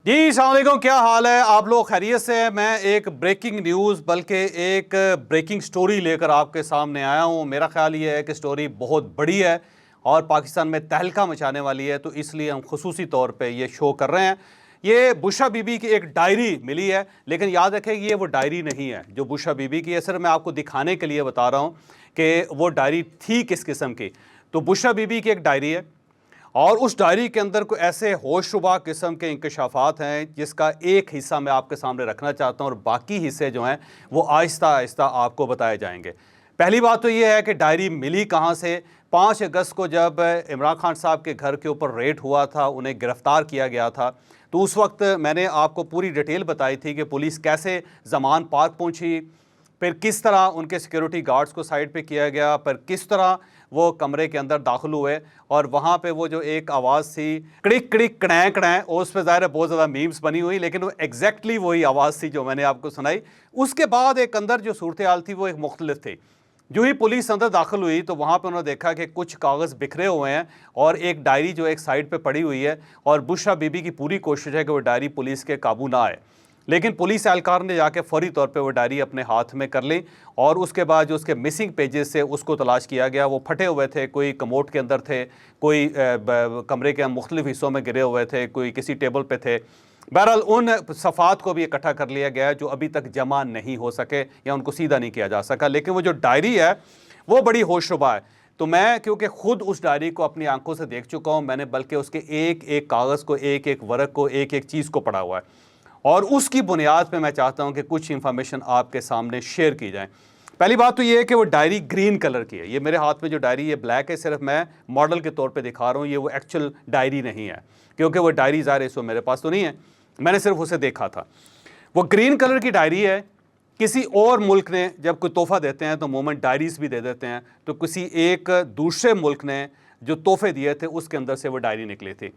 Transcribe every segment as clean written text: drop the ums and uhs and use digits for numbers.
जी अस्सलाम वालेकुम, क्या हाल है? आप लोग खैरियत से हैं? मैं एक ब्रेकिंग न्यूज़ बल्कि एक ब्रेकिंग स्टोरी लेकर आपके सामने आया हूं। मेरा ख्याल ये है कि स्टोरी बहुत बड़ी है और पाकिस्तान में तहलका मचाने वाली है, तो इसलिए हम खुसूसी तौर पे ये शो कर रहे हैं। ये बुशरा बीबी की एक डायरी मिली है, लेकिन याद रखें ये वो डायरी नहीं है जो बुशरा बीबी की है। सिर्फ मैं आपको दिखाने के लिए बता रहा हूँ कि वो डायरी थी किस किस्म की। तो बुशरा बीबी की एक डायरी है और उस डायरी के अंदर कोई ऐसे होशरुबा किस्म के इंकशाफात हैं जिसका एक हिस्सा मैं आपके सामने रखना चाहता हूं और बाकी हिस्से जो हैं वो आहिस्ता आहिस्ता आपको बताए जाएंगे। पहली बात तो ये है कि डायरी मिली कहां से। 5 अगस्त को जब इमरान खान साहब के घर के ऊपर रेड हुआ था, उन्हें गिरफ्तार किया गया था, तो उस वक्त मैंने आपको पूरी डिटेल बताई थी कि पुलिस कैसे जमान पार्क पहुंची, फिर किस तरह उनके सिक्योरिटी गार्ड्स को साइड पे किया गया, फिर किस तरह वो कमरे के अंदर दाखिल हुए और वहाँ पे वो जो एक आवाज़ थी कड़िक कड़िक कड़ैं कड़ैं, उस पर ज़ाहिर है बहुत ज़्यादा मीम्स बनी हुई, लेकिन वो एग्जैक्टली वही आवाज़ थी जो मैंने आपको सुनाई। उसके बाद एक अंदर जो सूरत हाल थी वो एक मुख्तलिफ थी। जो ही पुलिस अंदर दाखिल हुई तो वहाँ पे उन्होंने देखा कि कुछ कागज़ बिखरे हुए हैं और एक डायरी जो एक साइड पे पड़ी हुई है, और बुशरा बीबी की पूरी कोशिश है कि वो डायरी पुलिस के काबू ना आए, लेकिन पुलिस एहलकार ने जाके फौरी तौर पे वो डायरी अपने हाथ में कर ली और उसके बाद जो उसके मिसिंग पेजेस से उसको तलाश किया गया। वो फटे हुए थे, कोई कमोड के अंदर थे, कोई कमरे के मुख्तलिफ हिस्सों में गिरे हुए थे, कोई किसी टेबल पे थे। बहरहाल उन सफ़ात को भी इकट्ठा कर लिया गया जो अभी तक जमा नहीं हो सके या उनको सीधा नहीं किया जा सका, लेकिन वो जो डायरी है वो बड़ी होशरुबा है। तो मैं क्योंकि खुद उस डायरी को अपनी आंखों से देख चुका हूँ, मैंने बल्कि उसके एक एक कागज़ को, एक एक वर्क को, एक एक चीज़ को पढ़ा हुआ है और उसकी बुनियाद पे मैं चाहता हूं कि कुछ इंफॉर्मेशन आपके सामने शेयर की जाए। पहली बात तो ये है कि वो डायरी ग्रीन कलर की है। ये मेरे हाथ में जो डायरी है ब्लैक है, सिर्फ मैं मॉडल के तौर पे दिखा रहा हूँ, ये वो एक्चुअल डायरी नहीं है क्योंकि वो डायरी ज़ाहिर इस मेरे पास तो नहीं है, मैंने सिर्फ उसे देखा था। वो ग्रीन कलर की डायरी है। किसी और मुल्क ने जब कोई तोहफ़ा देते हैं तो मोमेंट डायरीज़ भी दे देते हैं, तो किसी एक दूसरे मुल्क ने जो तोहफे दिए थे उसके अंदर से वो डायरी निकली थी।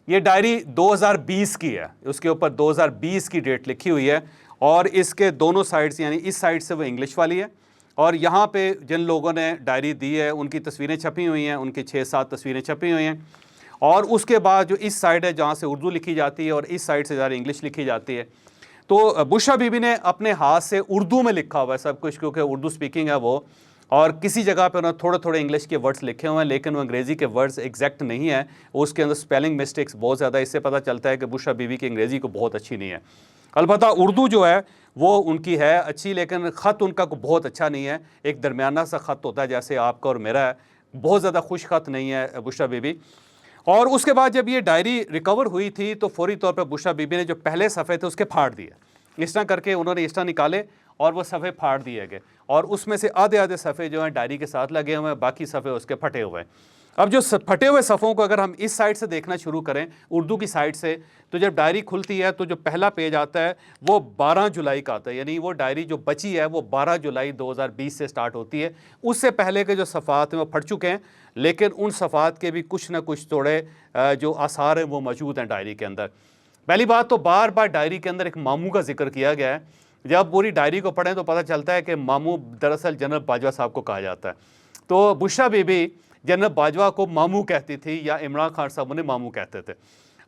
ये डायरी 2020 की है, उसके ऊपर 2020 की डेट लिखी हुई है और इसके दोनों साइड्स, यानी इस साइड से वो इंग्लिश वाली है और यहाँ पे जिन लोगों ने डायरी दी है उनकी तस्वीरें छपी हुई हैं, उनकी 6-7 तस्वीरें छपी हुई हैं। और उसके बाद जो इस साइड है जहाँ से उर्दू लिखी जाती है और इस साइड से ज़्यादा इंग्लिश लिखी जाती है। तो बुशरा बीबी ने अपने हाथ से उर्दू में लिखा हुआ है सब कुछ, क्योंकि उर्दू स्पीकिंग है वो, और किसी जगह पे उन्होंने थोड़े थोड़े इंग्लिश के वर्ड्स लिखे हुए हैं, लेकिन वो अंग्रेज़ी के वर्ड्स एग्जैक्ट नहीं है, उसके अंदर स्पेलिंग मिस्टेक्स बहुत ज़्यादा। इससे पता चलता है कि बुशरा बीबी की अंग्रेज़ी को बहुत अच्छी नहीं है। अलबत्ता उर्दू जो है वो उनकी है अच्छी, लेकिन ख़त उनका बहुत अच्छा नहीं है, एक दरमियाना सा ख़त होता है जैसे आपका और मेरा है, बहुत ज़्यादा खुश ख़त नहीं है बुशरा बीबी। और उसके बाद जब ये डायरी रिकवर हुई थी तो फौरी तौर पर बुशरा बीबी ने जो पहले सफ़े थे उसके फाड़ दिए। इस तरह करके उन्होंने इस तरह निकाले और वो सफ़े फाड़ दिए गए और उसमें से आधे आधे सफ़े जो हैं डायरी के साथ लगे हुए हैं, बाकी सफ़े उसके फटे हुए हैं। अब जो फटे हुए सफ़ों को अगर हम इस साइड से देखना शुरू करें, उर्दू की साइड से, तो जब डायरी खुलती है तो जो पहला पेज आता है वो 12 जुलाई का आता है, यानी वो डायरी जो बची है वो 12 जुलाई 2020 से स्टार्ट होती है। उससे पहले के जो सफ़ात हैं वो फट चुके हैं, लेकिन उन सफ़ात के भी कुछ ना कुछ थोड़े जो आसार हैं वो मौजूद हैं डायरी के अंदर। पहली बात तो बार बार डायरी के अंदर एक मामू का जिक्र किया गया है। जब पूरी डायरी को पढ़ें तो पता चलता है कि मामू दरअसल जनरल बाजवा साहब को कहा जाता है। तो बुशरा बीबी जनरल बाजवा को मामू कहती थी या इमरान खान साहब उन्हें मामू कहते थे,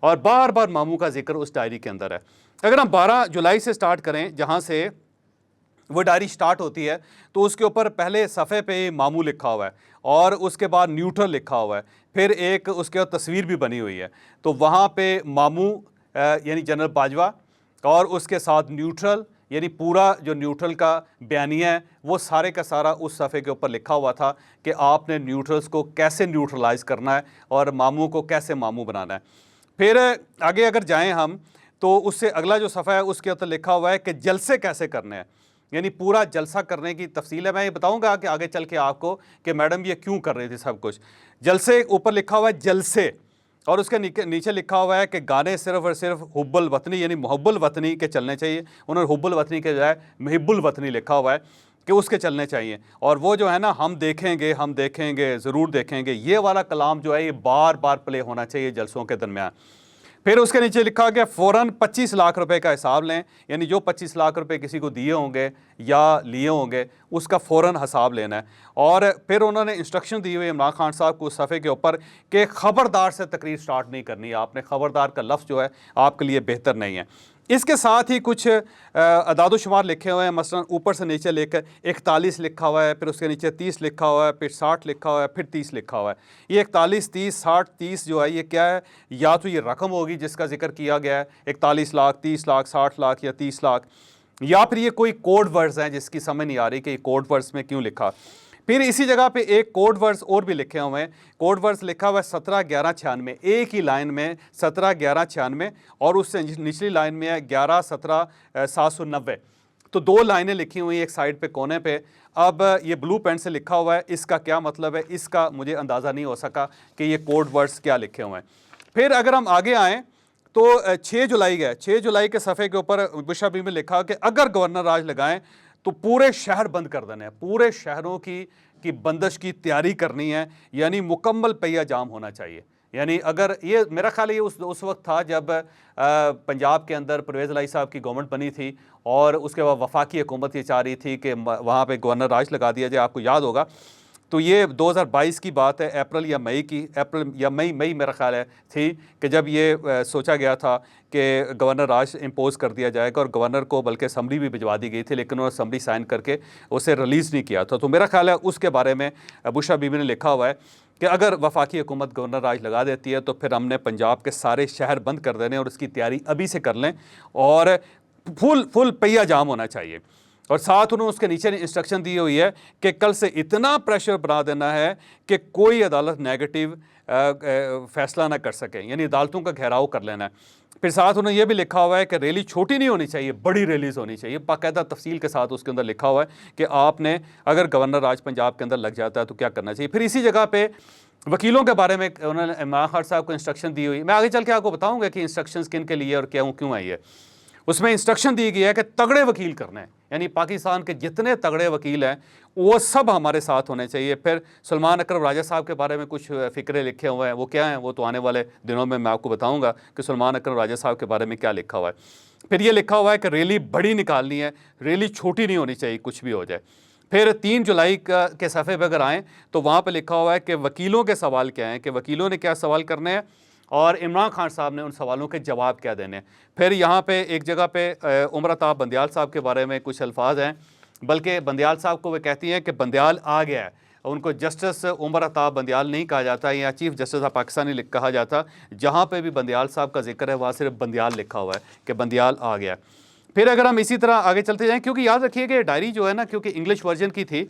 और बार बार मामू का जिक्र उस डायरी के अंदर है। अगर हम 12 जुलाई से स्टार्ट करें, जहाँ से वो डायरी स्टार्ट होती है, तो उसके ऊपर पहले सफ़े पे मामू लिखा हुआ है और उसके बाद न्यूट्रल लिखा हुआ है, फिर एक उसके बाद तस्वीर भी बनी हुई है। तो वहाँ पे मामू यानी जनरल बाजवा और उसके साथ न्यूट्रल, यानी पूरा जो न्यूट्रल का बयानिया है वो सारे का सारा उस सफ़े के ऊपर लिखा हुआ था कि आपने न्यूट्रल्स को कैसे न्यूट्रलाइज़ करना है और मामू को कैसे मामू बनाना है। फिर आगे अगर जाएं हम तो उससे अगला जो सफ़ा है उसके ऊपर लिखा हुआ है कि जलसे कैसे करने हैं, यानी पूरा जलसा करने की तफसील है। मैं ये बताऊंगा कि आगे चल के आपको कि मैडम ये क्यों कर रही थी सब कुछ। जलसे ऊपर लिखा हुआ है जलसे, और उसके नीचे लिखा हुआ है कि गाने सिर्फ और सिर्फ हुब्बुल वतनी यानी मुहब्बुल वतनी के चलने चाहिए। उन्होंने हुब्बुल वतनी के बजाय मुहिब्बुल वतनी लिखा हुआ है कि उसके चलने चाहिए। और वो जो है ना, हम देखेंगे ज़रूर देखेंगे, ये वाला कलाम जो है ये बार बार प्ले होना चाहिए जलसों के दरमियान। फिर उसके नीचे लिखा गया फ़ौरन 25 लाख रुपए का हिसाब लें, यानी जो 25 लाख रुपए किसी को दिए होंगे या लिए होंगे उसका फ़ौरन हिसाब लेना है। और फिर उन्होंने इंस्ट्रक्शन दी हुई इमरान खान साहब को उस सफ़े के ऊपर कि ख़बरदार से तकरीर स्टार्ट नहीं करनी है, आपने ख़बरदार का लफ्ज़ जो है आपके लिए बेहतर नहीं है। इसके साथ ही कुछ अदाद-ओ-शुमार लिखे हुए हैं, मसलन ऊपर से नीचे लेकर 41 लिखा हुआ है, फिर उसके नीचे 30 लिखा हुआ है, फिर 60 लिखा हुआ है, फिर 30 लिखा हुआ है। ये 41, 30, 60, 30 जो है ये क्या है? या तो ये रकम होगी जिसका जिक्र किया गया है 41 लाख, 30 लाख, 60 लाख या 30 लाख, या फिर ये कोई कोड वर्ड्स हैं जिसकी समझ नहीं आ रही कि ये कोड वर्ड्स में क्यों लिखा। फिर इसी जगह पे एक कोड वर्ड्स और भी लिखे हुए हैं। कोड वर्ड्स लिखा हुआ है 17-11-96, एक ही लाइन में 17-11-96 और उससे निचली लाइन में है 11-17-790। तो दो लाइनें लिखी हुई एक साइड पे कोने पे। अब ये ब्लू पेन से लिखा हुआ है, इसका क्या मतलब है इसका मुझे अंदाज़ा नहीं हो सका कि ये कोड वर्ड्स क्या लिखे हुए हैं। फिर अगर हम आगे आएँ तो 6 जुलाई गए, 6 जुलाई के सफ़े के ऊपर बुशरा बीबी में लिखा कि अगर गवर्नर राज लगाएं तो पूरे शहर बंद कर देने हैं, पूरे शहरों की बंदिश की तैयारी करनी है, यानी मुकम्मल पहिया जाम होना चाहिए। यानी अगर ये मेरा ख्याल ये उस वक्त था जब पंजाब के अंदर परवेज़ इलाही साहब की गवर्नमेंट बनी थी और उसके बाद वफाकी हुकूमत ये चाह रही थी कि वहाँ पे गवर्नर राज लगा दिया जाए। आपको याद होगा तो ये 2022 की बात है, अप्रैल या मई मेरा ख्याल है थी कि जब ये सोचा गया था कि गवर्नर राज इम्पोज़ कर दिया जाएगा और गवर्नर को बल्कि असम्बली भी भिजवा दी गई थी, लेकिन उन्होंने असम्बली साइन करके उसे रिलीज़ नहीं किया था। तो मेरा ख्याल है उसके बारे में बुशरा बीबी ने लिखा हुआ है कि अगर वफाकी हुकूमत गवर्नर राज लगा देती है तो फिर हमने पंजाब के सारे शहर बंद कर देने और उसकी तैयारी अभी से कर लें और फुल पहिया जाम होना चाहिए। और साथ उन्होंने उसके नीचे इंस्ट्रक्शन दी हुई है कि कल से इतना प्रेशर बना देना है कि कोई अदालत नेगेटिव फैसला ना कर सके, यानी अदालतों का घेराव कर लेना है। फिर साथ उन्होंने ये भी लिखा हुआ है कि रैली छोटी नहीं होनी चाहिए, बड़ी रैलीज़ होनी चाहिए। बाकायदा तफसील के साथ उसके अंदर लिखा हुआ है कि आपने अगर गवर्नर राज पंजाब के अंदर लग जाता है तो क्या करना चाहिए। फिर इसी जगह पे वकीलों के बारे में उन्होंने इमरान खान साहब को इंस्ट्रक्शन दी हुई। मैं आगे चल के आपको बताऊँगा कि इंस्ट्रक्शन किन के लिए और क्यों आई है। उसमें इंस्ट्रक्शन दी गई है कि तगड़े वकील करने हैं, यानी पाकिस्तान के जितने तगड़े वकील हैं वो सब हमारे साथ होने चाहिए। फिर सलमान अकरम राजा साहब के बारे में कुछ फ़िक्रे लिखे हुए हैं, वो क्या हैं वो तो आने वाले दिनों में मैं आपको बताऊंगा कि सलमान अकरम राजा साहब के बारे में क्या लिखा हुआ है। फिर ये लिखा हुआ है कि रैली बड़ी निकालनी है, रैली छोटी नहीं होनी चाहिए, कुछ भी हो जाए। फिर 3 जुलाई के सफ़े पर अगर आएँ तो वहाँ पर लिखा हुआ है कि वकीलों के सवाल क्या हैं, कि वकीलों ने क्या सवाल करने हैं और इमरान खान साहब ने उन सवालों के जवाब क्या देने। फिर यहाँ पे एक जगह पे उमर अताब बंदियाल साहब के बारे में कुछ अल्फाज हैं, बल्कि बंदियाल साहब को वे कहती हैं कि बंदियाल आ गया है। उनको जस्टिस उमर अताब बंदियाल नहीं कहा जाता या चीफ जस्टिस ऑफ पाकिस्तान नहीं कहा जाता। जहाँ पे भी बंदियाल साहब का जिक्र है वहाँ सिर्फ बंदियाल लिखा हुआ है कि बंदियाल आ गया। फिर अगर हम इसी तरह आगे चलते जाएँ, क्योंकि याद रखिए कि डायरी जो है ना, क्योंकि इंग्लिश वर्जन की थी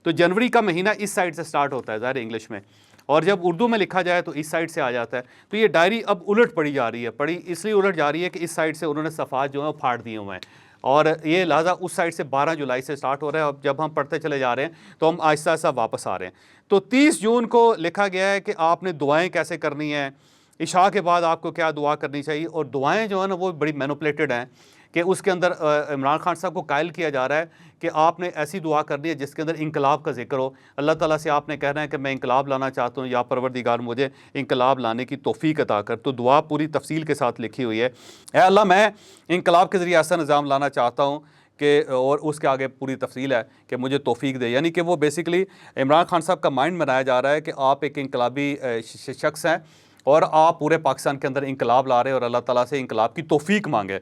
तो जनवरी का महीना इस साइड से स्टार्ट होता है ज़ाहिर इंग्लिश में, और जब उर्दू में लिखा जाए तो इस साइड से आ जाता है। तो ये डायरी अब उलट पड़ी जा रही है, पड़ी इसलिए उलट जा रही है कि इस साइड से उन्होंने सफ़ात जो है वो फाड़ दिए हुए हैं और ये लिहाजा उस साइड से 12 जुलाई से स्टार्ट हो रहा है। अब जब हम पढ़ते चले जा रहे हैं तो हम आहिस्ता आहिस्ता वापस आ रहे हैं। तो 30 जून को लिखा गया है कि आपने दुआएँ कैसे करनी है, इशा के बाद आपको क्या दुआ करनी चाहिए, और दुआएँ जो है ना वो बड़ी मैनिपुलेटेड हैं कि उसके अंदर इमरान खान साहब को कायल किया जा रहा है कि आपने ऐसी दुआ करनी है जिसके अंदर इंकलाब का जिक्र हो। अल्लाह ताला से आपने कहना है कि मैं इंकलाब लाना चाहता हूँ, या परवरदिगार मुझे इंकलाब लाने की तौफीक अता कर। तो दुआ पूरी तफसील के साथ लिखी हुई है, ऐ अल्लाह मैं इंकलाब के ज़रिए ऐसा निज़ाम लाना चाहता हूँ कि, और उसके आगे पूरी तफसील है कि मुझे तौफीक दे। यानी कि वो बेसिकली इमरान खान साहब का माइंड बनाया जा रहा है कि आप एक इंकलाबी शख्स हैं और आप पूरे पाकिस्तान के अंदर इंकलाब ला रहे हैं और अल्लाह ताला से इंकलाब की तौफीक मांगे।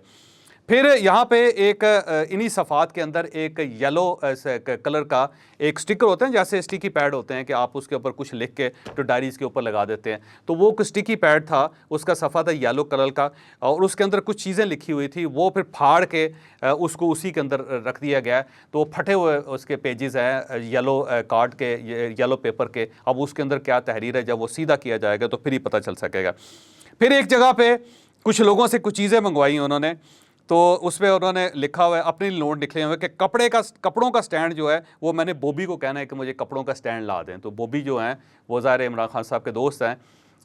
फिर यहाँ पे एक इन्हीं सफ़ात के अंदर एक येलो कलर का एक स्टिकर होता है, जैसे स्टिकी पैड होते हैं कि आप उसके ऊपर कुछ लिख के तो डायरीज़ के ऊपर लगा देते हैं। तो वो स्टिकी पैड था, उसका सफ़ा था येलो कलर का और उसके अंदर कुछ चीज़ें लिखी हुई थी। वो फिर फाड़ के उसको उसी के अंदर रख दिया गया। तो फटे हुए उसके पेजेस हैं येलो कार्ड के, येलो पेपर के। अब उसके अंदर क्या तहरीर है, जब वो सीधा किया जाएगा तो फिर ही पता चल सकेगा। फिर एक जगह पे कुछ लोगों से कुछ चीज़ें मंगवाई उन्होंने, तो उस पर उन्होंने लिखा हुआ है, अपनी नोट लिखे हुए कि कपड़ों का स्टैंड जो है वो मैंने बॉबी को कहना है कि मुझे कपड़ों का स्टैंड ला दें। तो बॉबी जो हैं वो ज़ाहिर इमरान खान साहब के दोस्त हैं,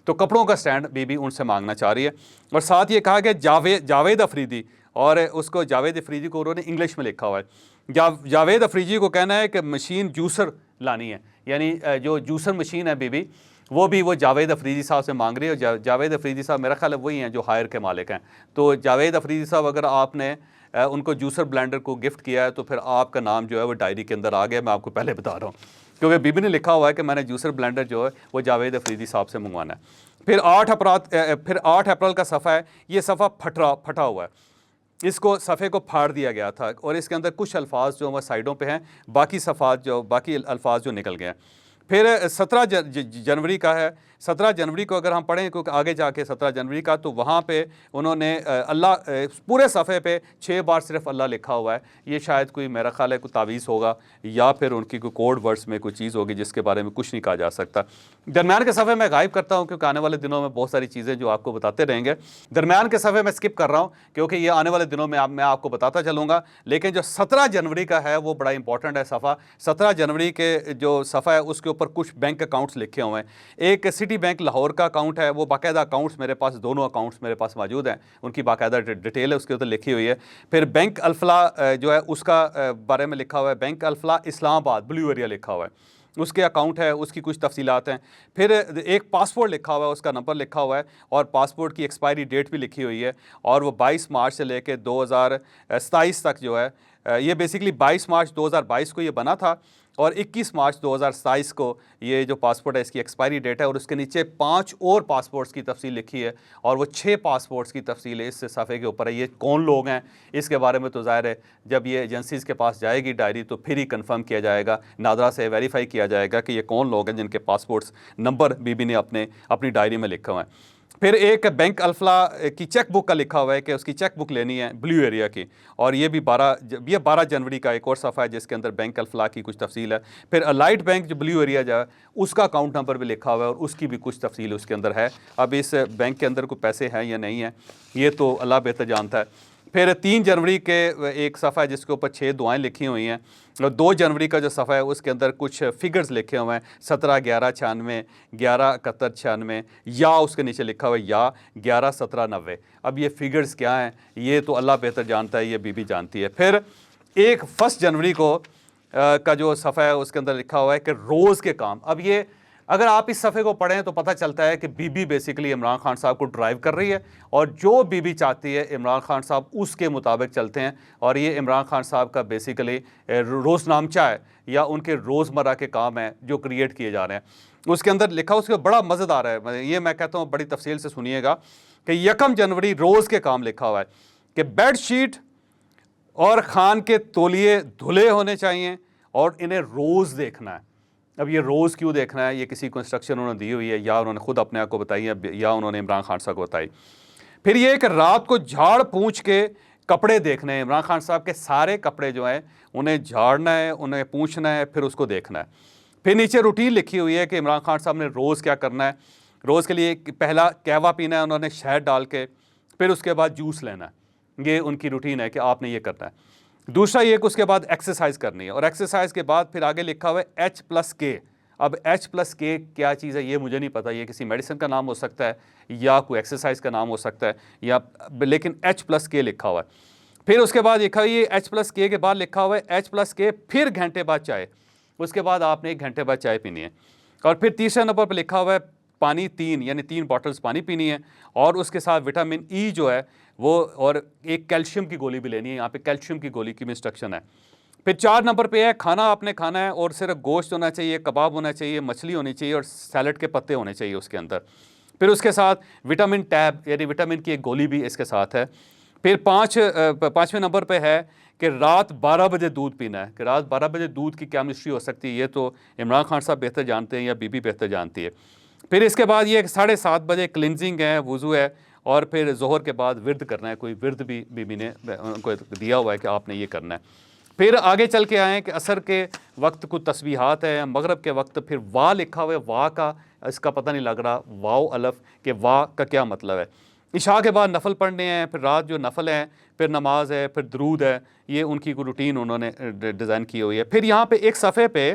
तो कपड़ों का स्टैंड बीबी उनसे मांगना चाह रही है। और साथ ये कहा कि जावेद अफरीदी, और उसको जावेद अफरीदी को उन्होंने इंग्लिश में लिखा हुआ है। जावेद अफरीदी को कहना है कि मशीन जूसर लानी है, यानी जो जूसर मशीन है बीबी वो भी वो जावेद अफरीदी साहब से मांग रही है। और जावेद अफरीदी साहब मेरा ख्याल है वही हैं जो हायर के मालिक हैं। तो जावेद अफरीदी साहब अगर आपने उनको जूसर ब्लेंडर को गिफ्ट किया है तो फिर आपका नाम जो है वो डायरी के अंदर आ गया। मैं आपको पहले बता रहा हूँ, क्योंकि बीबी ने लिखा हुआ है कि मैंने जूसर ब्लेंडर जो है वो जावेद अफरीदी साहब से मंगवाना है। फिर 8 अप्रैल का सफ़ा है। ये सफ़ा फटा हुआ है, इसको सफ़े को फाड़ दिया गया था और इसके अंदर कुछ अल्फाज जो वह साइडों पे हैं, बाकी अल्फाज जो निकल गए हैं। फिर 17 जनवरी का है। 17 जनवरी को अगर हम पढ़ें, क्योंकि आगे जाके 17 जनवरी का, तो वहाँ पे उन्होंने अल्लाह पूरे सफ़े पे 6 बार सिर्फ अल्लाह लिखा हुआ है। ये शायद कोई मेरा ख्याल है कोई तावीज़ होगा या फिर उनकी कोई कोड वर्ड्स में कोई चीज़ होगी जिसके बारे में कुछ नहीं कहा जा सकता। दरमियान के सफ़े मैं गायब करता हूँ क्योंकि आने वाले दिनों में बहुत सारी चीज़ें जो आपको बताते रहेंगे। दरमियान के सफ़े मैं स्किप कर रहा हूँ क्योंकि ये आने वाले दिनों में मैं आपको बताता चलूँगा। लेकिन जो 17 जनवरी का है वो बड़ा इंपॉर्टेंट है सफ़ा। 17 जनवरी के जो सफ़ा है उसके ऊपर कुछ बैंक अकाउंट्स लिखे हुए हैं। एक सिटी बैंक लाहौर का अकाउंट है, वो बाकायदा अकाउंट्स मेरे पास, दोनों अकाउंट्स मेरे पास मौजूद हैं, उनकी बाकायदा डिटेल है उसके ऊपर लिखी हुई है। फिर बैंक अल्फला जो है उसका बारे में लिखा हुआ है। Bank Alfalah Islamabad blue area लिखा हुआ है, उसके अकाउंट है, उसकी कुछ तफसीलात हैं। फिर एक पासपोर्ट लिखा हुआ है, उसका नंबर लिखा हुआ है और पासपोर्ट की एक्सपायरी डेट भी लिखी हुई है और वो 22 मार्च से लेकर 2027 तक जो है, ये बेसिकली 22 मार्च 2022 को ये बना था और 21 मार्च 2027 को ये जो पासपोर्ट है इसकी एक्सपायरी डेट है। और उसके नीचे 5 और पासपोर्ट्स की तफसील लिखी है और वो 6 पासपोर्ट्स की तफसील इस सफ़े के ऊपर है। ये कौन लोग हैं इसके बारे में तो ज़ाहिर है जब ये एजेंसीज़ के पास जाएगी डायरी तो फिर ही कंफर्म किया जाएगा, नादरा से वेरीफाई किया जाएगा कि ये कौन लोग हैं जिनके पासपोर्ट्स नंबर बीबी ने अपनी डायरी में लिखा हुआ है। फिर एक बैंक अल्फला की चेक बुक का लिखा हुआ है कि उसकी चेक बुक लेनी है ब्लू एरिया की, और ये भी 12 जनवरी का एक और सफ़ा है जिसके अंदर बैंक अल्फला की कुछ तफसील है। फिर अलाइट बैंक जो ब्लू एरिया जो है उसका अकाउंट नंबर भी लिखा हुआ है और उसकी भी कुछ तफसील उसके अंदर है। अब इस बैंक के अंदर कोई पैसे हैं या नहीं है ये तो अल्लाह बेहतर जानता है। फिर 3 जनवरी के एक सफ़ा है जिसके ऊपर 6 दुआएं लिखी हुई हैं और 2 जनवरी का जो सफ़ा है उसके अंदर कुछ फिगर्स लिखे हुए हैं, 17-11-96, 11-71-96, या उसके नीचे लिखा हुआ है या 11-17-90। अब ये फिगर्स क्या हैं ये तो अल्लाह बेहतर जानता है, ये बीबी जानती है। फिर 1 जनवरी को का जो सफ़ा है उसके अंदर लिखा हुआ है कि रोज़ के काम। अब ये अगर आप इस सफ़े को पढ़ें तो पता चलता है कि बीबी बेसिकली इमरान खान साहब को ड्राइव कर रही है और जो बीबी चाहती है इमरान खान साहब उसके मुताबिक चलते हैं। और ये इमरान खान साहब का बेसिकली रोज़नामचा है या उनके रोज़मर्रा के काम हैं जो क्रिएट किए जा रहे हैं। उसके अंदर लिखा उसके बड़ा मज़ेदार है, ये मैं कहता हूँ बड़ी तफसील से सुनिएगा कि 1 जनवरी रोज़ के काम लिखा हुआ है कि बेड शीट और खान के तौलिए धुले होने चाहिए और इन्हें रोज़ देखना है। अब ये रोज़ क्यों देखना है, ये किसी को इंस्ट्रक्शन उन्होंने दी हुई है या उन्होंने खुद अपने आप को बताई है या उन्होंने इमरान खान साहब को बताई। फिर ये कि रात को झाड़ पूंछ के कपड़े देखने हैं, इमरान खान साहब के सारे कपड़े जो हैं उन्हें झाड़ना है, उन्हें पूंछना है, फिर उसको देखना है। फिर नीचे रूटीन लिखी हुई है कि इमरान खान साहब ने रोज़ क्या करना है। रोज़ के लिए पहला कहवा पीना है उन्होंने शहद डाल के, फिर उसके बाद जूस लेना है। ये उनकी रूटीन है कि आपने ये करना है। दूसरा ये कि उसके बाद एक्सरसाइज करनी है और एक्सरसाइज के बाद फिर आगे लिखा हुआ है H+K। अब H+K क्या चीज़ है ये मुझे नहीं पता, ये किसी मेडिसिन का नाम हो सकता है या कोई एक्सरसाइज का नाम हो सकता है या, लेकिन H+K लिखा हुआ है। फिर उसके बाद लिखा हुआ है ये H+K के बाद लिखा हुआ है H+K फिर घंटे बाद चाय, उसके बाद आपने 1 घंटे बाद चाय पीनी है। और फिर तीसरे नंबर पर लिखा हुआ है पानी 3 यानी 3 बॉटल्स पानी पीनी है और उसके साथ विटामिन ई जो है वो, और एक कैल्शियम की गोली भी लेनी है। यहाँ पे कैल्शियम की गोली की भी इंस्ट्रक्शन है। फिर 4 नंबर पे है खाना आपने खाना है और सिर्फ गोश्त होना चाहिए, कबाब होना चाहिए, मछली होनी चाहिए और सैलड के पत्ते होने चाहिए उसके अंदर। फिर उसके साथ विटामिन टैब यानी विटामिन की एक गोली भी इसके साथ है। फिर 5वें नंबर पे है कि रात 12 बजे दूध पीना है। कि रात 12 बजे दूध की क्या मिस्ट्री हो सकती है ये तो इमरान खान साहब बेहतर जानते हैं या बीबी बेहतर जानती है। फिर इसके बाद ये 7:30 बजे क्लिनजिंग है, वज़ू है और फिर ज़ोहर के बाद विर्द करना है। कोई विर्द भी बीबी ने उनको दिया हुआ है कि आपने ये करना है। फिर आगे चल के आए कि असर के वक्त कुछ तस्बीहात है, मगरब के वक्त फिर वाह लिखा हुआ है, वाह का इसका पता नहीं लग रहा, वाओ अलफ के वाह का क्या मतलब है। इशा के बाद नफल पढ़ने हैं, फिर रात जो नफल है, फिर नमाज है, फिर दरूद है। ये उनकी कोई रूटीन उन्होंने डिज़ाइन की हुई है। फिर यहाँ पे एक सफ़े पे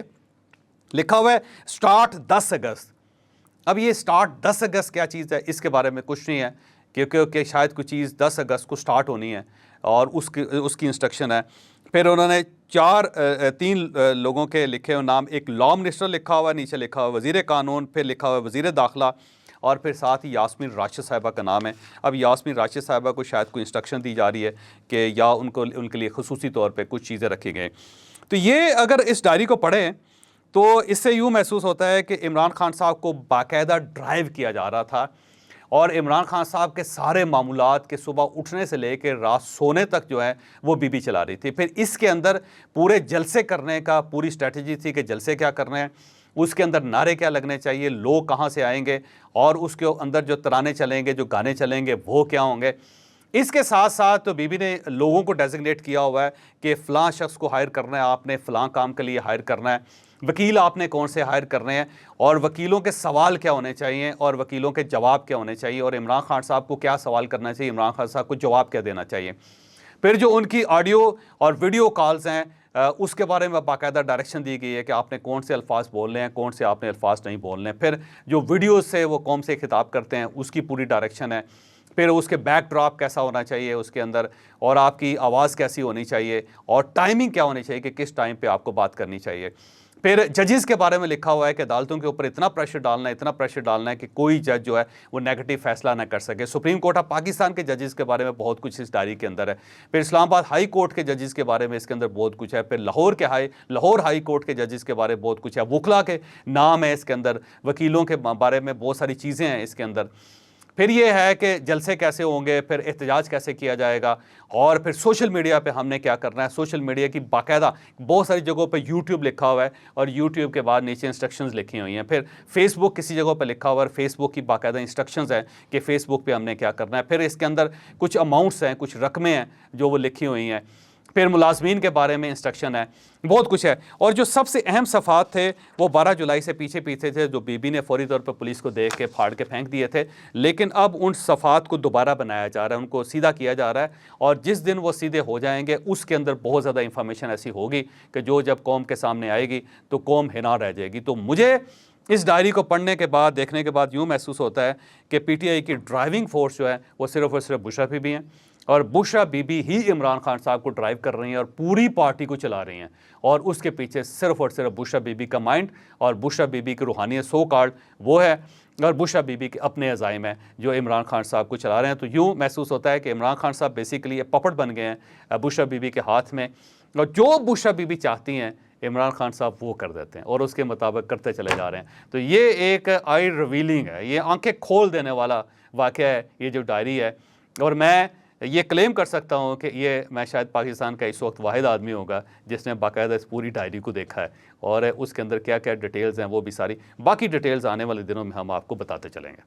लिखा हुआ है स्टार्ट 10 अगस्त। अब ये स्टार्ट 10 अगस्त क्या चीज़ है इसके बारे में कुछ नहीं है क्योंकि शायद कोई चीज़ 10 अगस्त को स्टार्ट होनी है और उसकी इंस्ट्रक्शन है। फिर उन्होंने तीन लोगों के लिखे हुए नाम, एक लॉ मिनिस्टर लिखा हुआ है, नीचे लिखा हुआ वज़ीर कानून, फिर लिखा हुआ वज़ीर दाखिला, और फिर साथ ही यास्मीन राशिद साहिबा का नाम है। अब यास्मीन राशिद साहिबा को शायद कोई इंस्ट्रक्शन दी जा रही है कि या उनके लिए खुसूसी तौर पे कुछ चीज़ें रखी गई। तो ये अगर इस डायरी को पढ़ें तो इससे यूँ महसूस होता है कि इमरान खान साहब को बाकायदा ड्राइव किया जा रहा था और इमरान खान साहब के सारे मामूलात के सुबह उठने से लेकर रात सोने तक जो है वो बीबी चला रही थी। फिर इसके अंदर पूरे जलसे करने का पूरी स्ट्रेटजी थी कि जलसे क्या करने हैं, उसके अंदर नारे क्या लगने चाहिए, लोग कहाँ से आएंगे, और उसके अंदर जो तराने चलेंगे, जो गाने चलेंगे, वो क्या होंगे। इसके साथ साथ तो बीबी ने लोगों को डेजिग्नेट किया हुआ है कि फ़लाँ शख्स को हायर करना है, आपने फ़लाँ काम के लिए हायर करना है, वकील आपने कौन से हायर करने हैं, और वकीलों के सवाल क्या होने चाहिए और वकीलों के जवाब क्या होने चाहिए, और इमरान खान साहब को क्या सवाल करना चाहिए, इमरान खान साहब को जवाब क्या देना चाहिए। फिर जो उनकी ऑडियो और वीडियो कॉल्स हैं उसके बारे में बाकायदा डायरेक्शन दी गई है कि आपने कौन से अल्फाज बोलने हैं, कौन से आपने अल्फाज नहीं बोलने। फिर जो वीडियोज़ से वो कौम से खिताब करते हैं उसकी पूरी डायरेक्शन है। फिर उसके बैक ड्रॉप कैसा होना चाहिए उसके अंदर, और आपकी आवाज़ कैसी होनी चाहिए, और टाइमिंग क्या होनी चाहिए कि किस टाइम पे आपको बात करनी चाहिए। फिर जजेस के बारे में लिखा हुआ है कि अदालतों के ऊपर इतना प्रेशर डालना है कि कोई जज जो है वो नेगेटिव फैसला ना कर सके। सुप्रीम कोर्ट ऑफ पाकिस्तान के जजेस के बारे में बहुत कुछ इस डायरी के अंदर है। फिर इस्लामाबाद हाई कोर्ट के जजेस के बारे में इसके अंदर बहुत कुछ है। फिर लाहौर हाई कोर्ट के जजेस के बारे में बहुत कुछ है। वकला के नाम है इसके अंदर, वकीलों के बारे में बहुत सारी चीज़ें हैं इसके अंदर। फिर ये है कि जलसे कैसे होंगे, फिर एहतजाज कैसे किया जाएगा, और फिर सोशल मीडिया पे हमने क्या करना है। सोशल मीडिया की बाकायदा बहुत सारी जगहों पे यूट्यूब लिखा हुआ है और यूट्यूब के बाद नीचे इंस्ट्रक्शंस लिखी हुई हैं। फिर फेसबुक किसी जगह पे लिखा हुआ है, फेसबुक की बाकायदा इंस्ट्रक्शंस हैं कि फेसबुक पे हमने क्या करना है। फिर इसके अंदर कुछ अमाउंट्स हैं, कुछ रकमें हैं जो वो लिखी हुई हैं। फिर मुलाजमीन के बारे में इंस्ट्रक्शन है, बहुत कुछ है। और जो सबसे अहम सफ़ात थे वो 12 जुलाई से पीछे थे, जो बीबी ने फौरी तौर पर पुलिस को देख के फाड़ के फेंक दिए थे। लेकिन अब उन सफ़ात को दोबारा बनाया जा रहा है, उनको सीधा किया जा रहा है, और जिस दिन वो सीधे हो जाएंगे उसके अंदर बहुत ज़्यादा इंफॉर्मेशन ऐसी होगी कि जो जब कौम के सामने आएगी तो कौम हिना रह जाएगी। तो मुझे इस डायरी को पढ़ने के बाद, देखने के बाद यूँ महसूस होता है कि PTI की ड्राइविंग फोर्स जो है वो सिर्फ़ और सिर्फ बुशरा बीबी हैं, और बुशरा बीबी ही इमरान खान साहब को ड्राइव कर रही हैं और पूरी पार्टी को चला रही हैं, और उसके पीछे सिर्फ और सिर्फ बुशरा बीबी का माइंड और बुशरा बीबी की रूहानियत सो कार्ड वो है, और बुशरा बीबी के अपने अज़ाइम हैं जो इमरान खान साहब को चला रहे हैं। तो यूँ महसूस होता है कि इमरान खान साहब बेसिकली पपट बन गए हैं बुशरा बीबी के हाथ में, और जो बुशरा बीबी चाहती हैं इमरान खान साहब वो कर देते हैं और उसके मुताबिक करते चले जा रहे हैं। तो ये एक आई रिवीलिंग है, ये आंखें खोल देने वाला वाक़या है ये जो डायरी है। और मैं ये क्लेम कर सकता हूँ कि ये मैं शायद पाकिस्तान का इस वक्त वाहिद आदमी होगा जिसने बाकायदा इस पूरी डायरी को देखा है, और उसके अंदर क्या क्या डिटेल्स हैं वो भी सारी बाकी डिटेल्स आने वाले दिनों में हम आपको बताते चलेंगे।